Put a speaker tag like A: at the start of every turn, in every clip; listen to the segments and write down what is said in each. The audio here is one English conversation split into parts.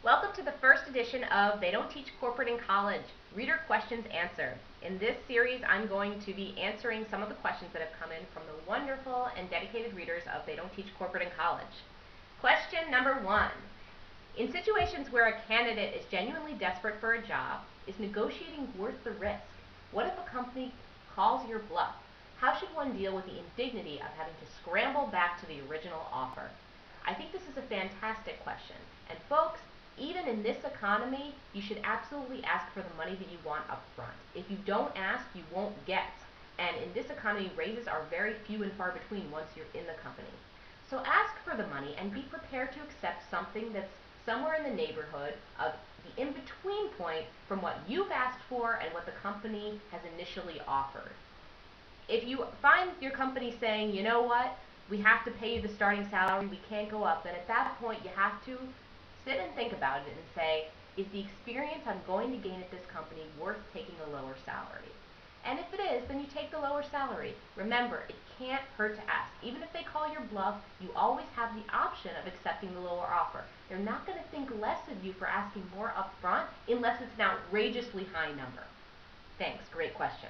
A: Welcome to the first edition of They Don't Teach Corporate in College, Reader Questions Answered. In this series, I'm going to be answering some of the questions that have come in from the wonderful and dedicated readers of They Don't Teach Corporate in College. Question number 1. In situations where a candidate is genuinely desperate for a job, is negotiating worth the risk? What if a company calls your bluff? How should one deal with the indignity of having to scramble back to the original offer? I think this is a fantastic question, and folks, even in this economy, you should absolutely ask for the money that you want up front. If you don't ask, you won't get. And in this economy, raises are very few and far between once you're in the company. So ask for the money and be prepared to accept something that's somewhere in the neighborhood of the in-between point from what you've asked for and what the company has initially offered. If you find your company saying, you know what, we have to pay you the starting salary, we can't go up, then at that point you have to sit and think about it and say, is the experience I'm going to gain at this company worth taking a lower salary? And if it is, then you take the lower salary. Remember, it can't hurt to ask. Even if they call your bluff, you always have the option of accepting the lower offer. They're not going to think less of you for asking more up front unless it's an outrageously high number. Thanks, great question.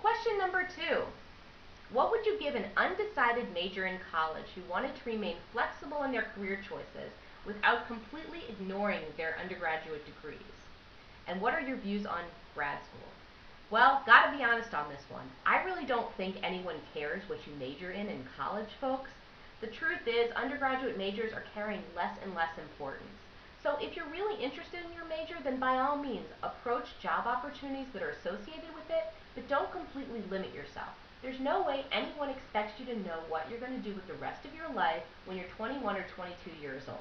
A: Question number 2. What would you give an undecided major in college who wanted to remain flexible in their career choices without completely ignoring their undergraduate degrees? And what are your views on grad school? Well, gotta be honest on this one. I really don't think anyone cares what you major in college, folks. The truth is, undergraduate majors are carrying less and less importance. So if you're really interested in your major, then by all means, approach job opportunities that are associated with it, but don't completely limit yourself. There's no way anyone expects you to know what you're going to do with the rest of your life when you're 21 or 22 years old.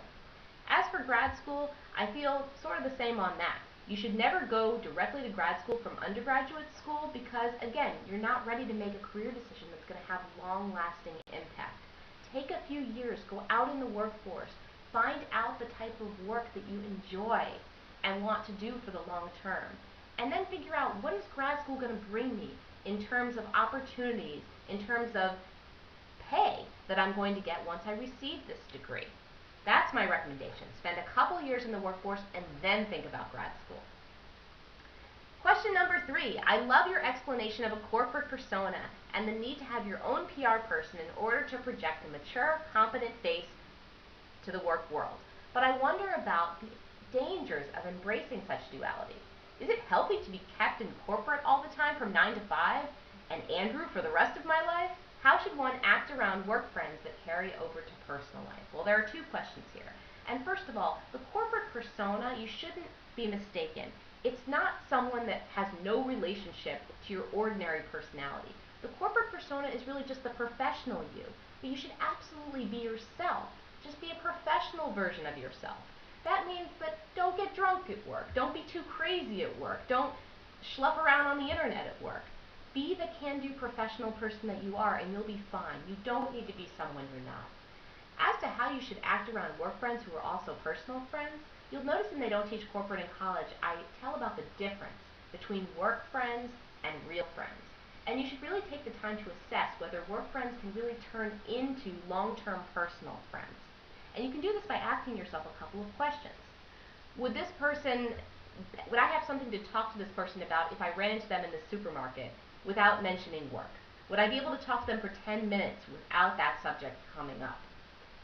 A: As for grad school, I feel sort of the same on that. You should never go directly to grad school from undergraduate school because, again, you're not ready to make a career decision that's going to have long-lasting impact. Take a few years, go out in the workforce, find out the type of work that you enjoy and want to do for the long term, and then figure out what is grad school going to bring me in terms of opportunities, in terms of pay that I'm going to get once I receive this degree. That's my recommendation. Spend a couple years in the workforce and then think about grad school. Question number 3. I love your explanation of a corporate persona and the need to have your own PR person in order to project a mature, competent face to the work world. But I wonder about the dangers of embracing such duality. Is it healthy to be kept in corporate all the time from 9 to 5 and Andrew for the rest of my life? How should one act around work friends that carry over to personal life? Well, there are 2 questions here. And first of all, the corporate persona, you shouldn't be mistaken. It's not someone that has no relationship to your ordinary personality. The corporate persona is really just the professional you. But you should absolutely be yourself. Just be a professional version of yourself. That means that don't get drunk at work. Don't be too crazy at work. Don't schlepp around on the internet at work. Be the can-do professional person that you are and you'll be fine. You don't need to be someone you're not. As to how you should act around work friends who are also personal friends, you'll notice in They Don't Teach Corporate in College, I tell about the difference between work friends and real friends. And you should really take the time to assess whether work friends can really turn into long-term personal friends. And you can do this by asking yourself a couple of questions. Would I have something to talk to this person about if I ran into them in the supermarket without mentioning work? Would I be able to talk to them for 10 minutes without that subject coming up?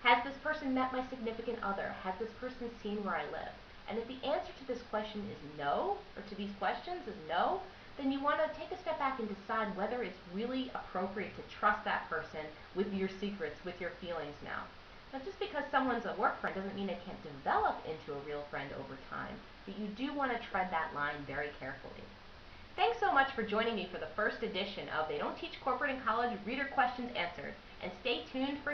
A: Has this person met my significant other? Has this person seen where I live? And if the answer to this question is no, or to these questions is no, then you want to take a step back and decide whether it's really appropriate to trust that person with your secrets, with your feelings now. Now, just because someone's a work friend doesn't mean they can't develop into a real friend over time, but you do want to tread that line very carefully. Thanks so much for joining me for the first edition of They Don't Teach Corporate in College Reader Questions Answered, and stay tuned for